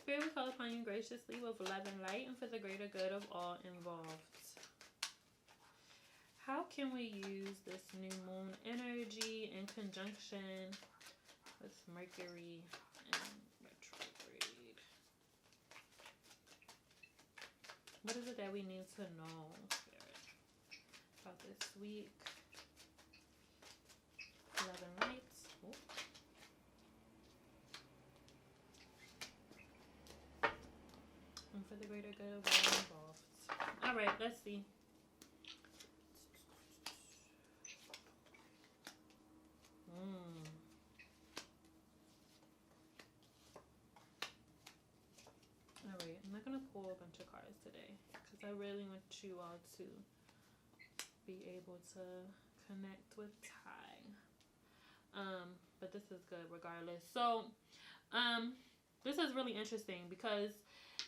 Spirit will call upon you graciously with love and light and for the greater good of all involved. How can we use this new moon energy in conjunction with Mercury and retrograde? What is it that we need to know, Spirit, about this week? Love and light. Oh. And for the greater good of all involved. All right, let's see. Alright, I'm not going to pull a bunch of cards today because I really want you all to be able to connect with Ty. But this is good regardless. So, this is really interesting because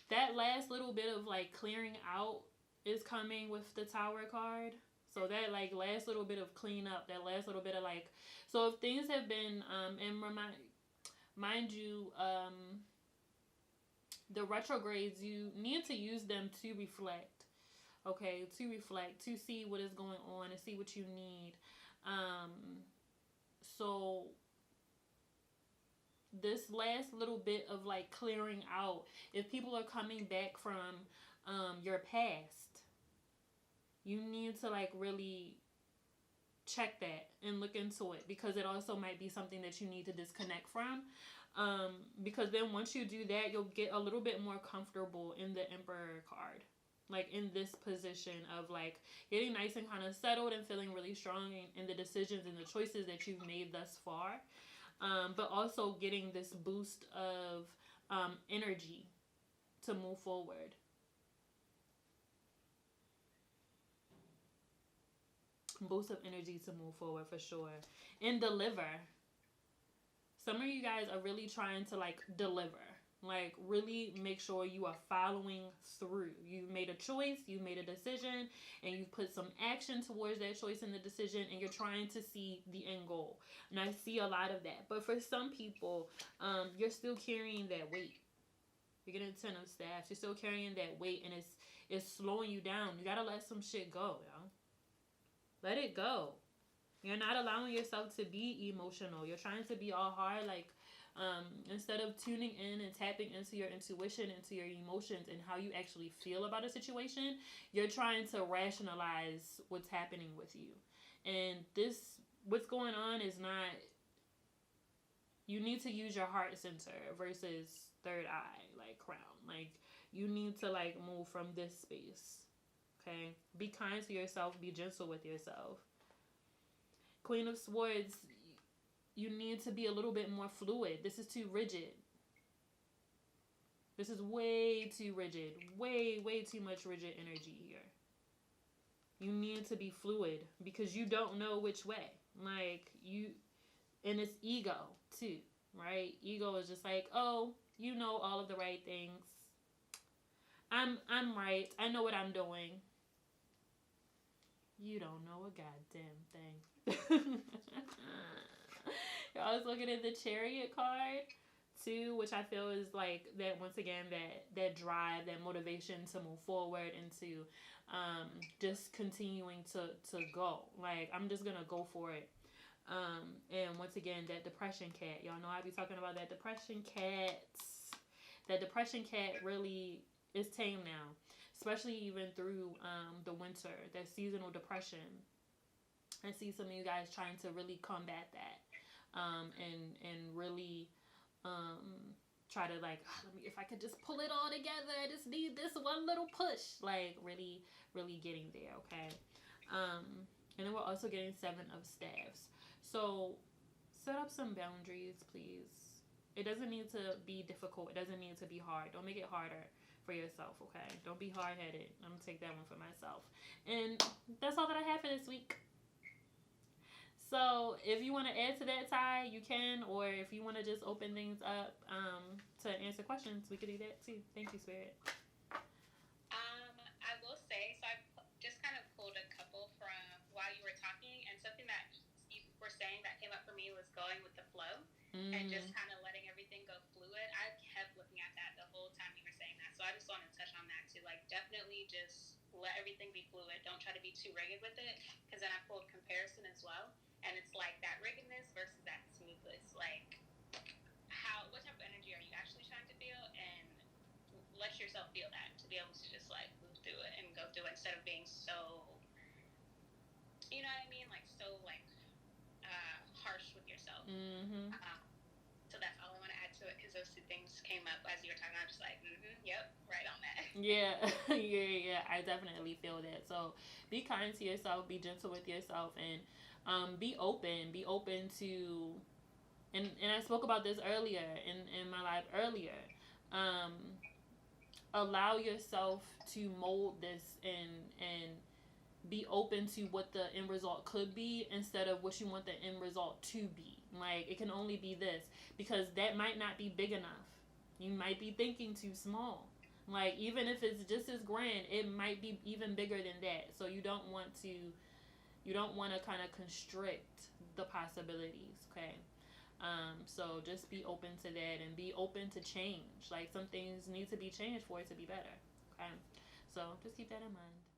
that last little bit of like clearing out is coming with the Tower card. So that like last little bit of cleanup, that last little bit of like, so if things have been, and mind you, the retrogrades, you need to use them to reflect, okay, to see what is going on and see what you need. So this last little bit of like clearing out, if people are coming back from your past, you need to like really check that and look into it, because it also might be something that you need to disconnect from. Because then once you do that, you'll get a little bit more comfortable in the Emperor card, like in this position of like getting nice and kind of settled and feeling really strong in the decisions and the choices that you've made thus far. But also getting this boost of energy to move forward. Boost of energy to move forward for sure. And deliver. Some of you guys are really trying to like deliver. Like really make sure you are following through. You made a choice, you made a decision, and you put some action towards that choice and the decision, and you're trying to see the end goal. And I see a lot of that. But for some people, you're still carrying that weight. You're getting 10 of Staffs. You're still carrying that weight, and it's slowing you down. You gotta let some shit go, y'all. Let it go. You're not allowing yourself to be emotional. You're trying to be all hard, like instead of tuning in and tapping into your intuition, into your emotions and how you actually feel about a situation, you're trying to rationalize what's happening with you. And this, what's going on is not, you need to use your heart center versus third eye, like crown. Like you need to like move from this space. Okay? Be kind to yourself. Be gentle with yourself. Queen of Swords, you need to be a little bit more fluid. This is too rigid. This is way too rigid. Way too much rigid energy here. You need to be fluid because you don't know which way. Like you, and it's ego too, right? Ego is just like, oh, you know all of the right things. I'm right. I know what I'm doing. You don't know a goddamn thing. You're also getting the Chariot card too, which I feel is like that, once again, that drive, that motivation to move forward and to just continuing to go. Like I'm just gonna go for it. And once again, that depression cat. Y'all know I be talking about that depression cat. That depression cat really is tame now. Especially even through the winter, that seasonal depression. I see some of you guys trying to really combat that, and really try to like, let me, if I could just pull it all together, I just need this one little push, like really getting there, okay? And then we're also getting 7 of Staffs. So set up some boundaries, please. It doesn't need to be difficult. It doesn't need to be hard. Don't make it harder for yourself, okay? Don't be hard-headed. I'm gonna take that one for myself. And that's all that I have for this week. So if you want to add to that, Ty, you can, or if you want to just open things up to answer questions, we could do that too. Thank you, Spirit. I will say, so I just kind of pulled a couple from while you were talking, and something that you were saying that came up for me was going with the flow and just kind of letting everything go fluid. I kept looking at that the whole everything be fluid. Don't try to be too rigid with it, because then I pulled comparison as well, and it's like that rigidness versus that smoothness. Like, what type of energy are you actually trying to feel, and let yourself feel that to be able to just like move through it and go through it instead of being so, you know what I mean, like so like harsh with yourself. Mm-hmm. So that's all I want to add to it, because those two things came up as you were talking. I'm just like, yep, right on that. Yeah, yeah. I definitely feel that. So be kind to yourself, be gentle with yourself, and be open. Be open to, and I spoke about this earlier in my life earlier. Um, Allow yourself to mold this and be open to what the end result could be instead of what you want the end result to be. Like, it can only be this, because that might not be big enough. You might be thinking too small. Like, even if it's just as grand, it might be even bigger than that. So you don't want to kind of constrict the possibilities, okay? So just be open to that and be open to change. Like, some things need to be changed for it to be better, okay? So just keep that in mind.